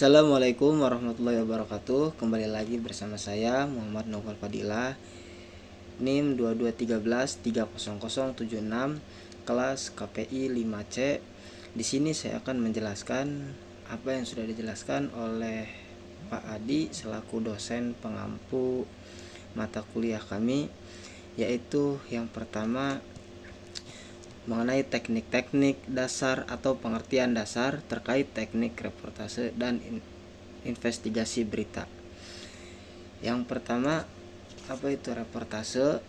Assalamualaikum warahmatullahi wabarakatuh. Kembali lagi bersama saya Muhammad Naufal Fadilah, NIM 2213300076, kelas KPI 5C. Di sini saya akan menjelaskan apa yang sudah dijelaskan oleh Pak Adi selaku dosen pengampu mata kuliah kami, yaitu yang pertama mengenai teknik-teknik dasar atau pengertian dasar terkait teknik reportase dan investigasi berita. Yang pertama, apa itu reportase?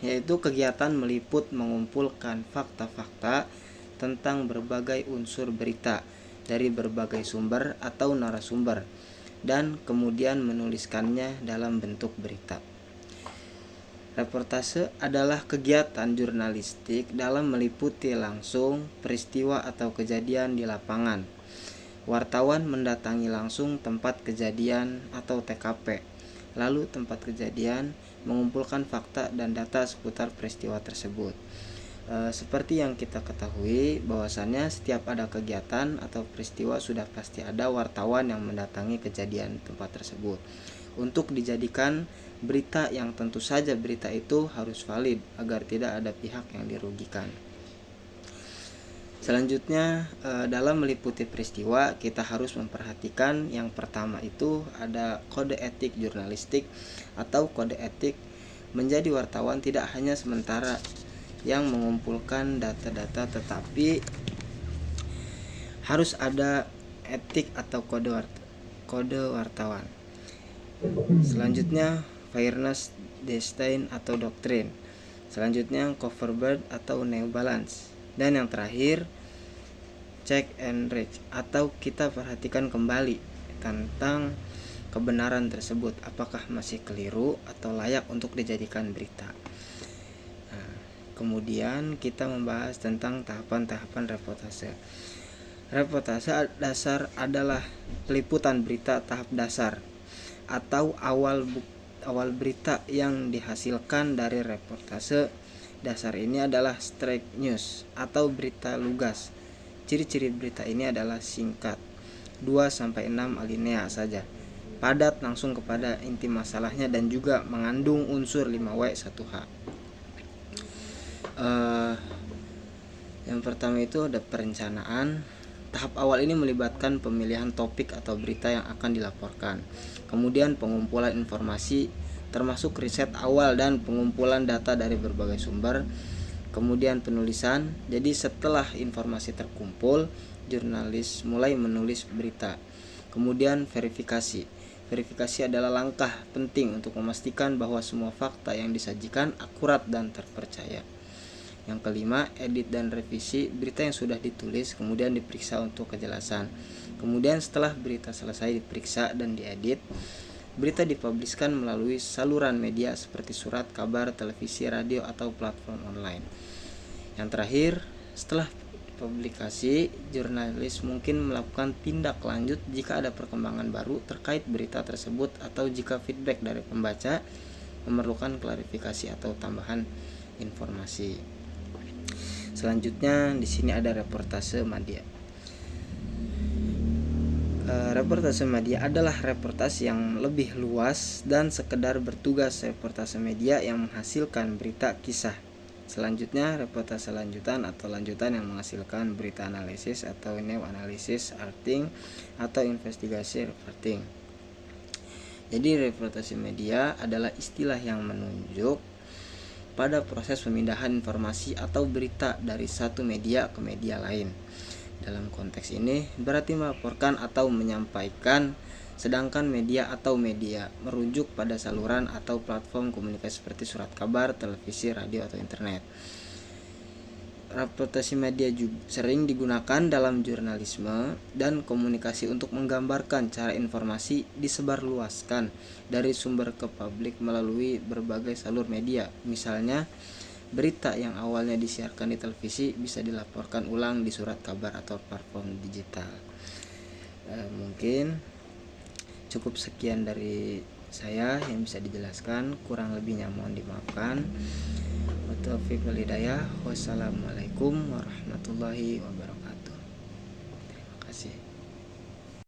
Yaitu kegiatan meliput mengumpulkan fakta-fakta tentang berbagai unsur berita dari berbagai sumber atau narasumber dan kemudian menuliskannya dalam bentuk berita. Reportase adalah kegiatan jurnalistik dalam meliputi langsung peristiwa atau kejadian di lapangan. Wartawan mendatangi langsung tempat kejadian atau TKP, lalu tempat kejadian mengumpulkan fakta dan data seputar peristiwa tersebut. Seperti yang kita ketahui bahwasannya setiap ada kegiatan atau peristiwa sudah pasti ada wartawan yang mendatangi kejadian tempat tersebut untuk dijadikan berita, yang tentu saja berita itu harus valid agar tidak ada pihak yang dirugikan. Selanjutnya, dalam meliputi peristiwa kita harus memperhatikan yang pertama itu ada kode etik jurnalistik atau kode etik menjadi wartawan tidak hanya sementara yang mengumpulkan data-data, tetapi harus ada etik atau kode wartawan. Selanjutnya fairness, design atau doktrin. Selanjutnya cover bird atau new balance. Dan yang terakhir check and reach atau kita perhatikan kembali tentang kebenaran tersebut, apakah masih keliru atau layak untuk dijadikan berita. Kemudian kita membahas tentang tahapan-tahapan reportase. Reportase dasar adalah peliputan berita tahap dasar atau awal berita yang dihasilkan dari reportase dasar ini adalah straight news atau berita lugas. Ciri-ciri berita ini adalah singkat, 2-6 alinea saja, padat langsung kepada inti masalahnya dan juga mengandung unsur 5W 1H. Yang pertama itu ada perencanaan. Tahap awal ini melibatkan pemilihan topik atau berita yang akan dilaporkan, kemudian pengumpulan informasi termasuk riset awal dan pengumpulan data dari berbagai sumber, kemudian penulisan. Jadi setelah informasi terkumpul, jurnalis mulai menulis berita. Kemudian verifikasi. Verifikasi adalah langkah penting untuk memastikan bahwa semua fakta yang disajikan akurat dan terpercaya. Yang kelima, edit dan revisi berita yang sudah ditulis, kemudian diperiksa untuk kejelasan. Kemudian setelah berita selesai diperiksa dan diedit, berita dipubliskan melalui saluran media seperti surat, kabar, televisi, radio, atau platform online. Yang terakhir, setelah publikasi, jurnalis mungkin melakukan tindak lanjut jika ada perkembangan baru terkait berita tersebut atau jika feedback dari pembaca memerlukan klarifikasi atau tambahan informasi. Selanjutnya di sini ada reportase media. Reportase media adalah reportase yang lebih luas dan sekedar bertugas reportase media yang menghasilkan berita kisah. Selanjutnya reportase lanjutan atau lanjutan yang menghasilkan berita analisis atau new analysis, arting atau investigasi reporting. Jadi reportase media adalah istilah yang menunjuk pada proses pemindahan informasi atau berita dari satu media ke media lain. Dalam konteks ini berarti melaporkan atau menyampaikan, sedangkan media atau media merujuk pada saluran atau platform komunikasi seperti surat kabar, televisi, radio, atau internet. Reportase media juga sering digunakan dalam jurnalisme dan komunikasi untuk menggambarkan cara informasi disebarluaskan dari sumber ke publik melalui berbagai salur media. Misalnya, berita yang awalnya disiarkan di televisi bisa dilaporkan ulang di surat kabar atau platform digital. Mungkin cukup sekian dari saya yang bisa dijelaskan, kurang lebihnya mohon dimaafkan. Taufiq wal hidayah. Wassalamualaikum warahmatullahi wabarakatuh. Terima kasih.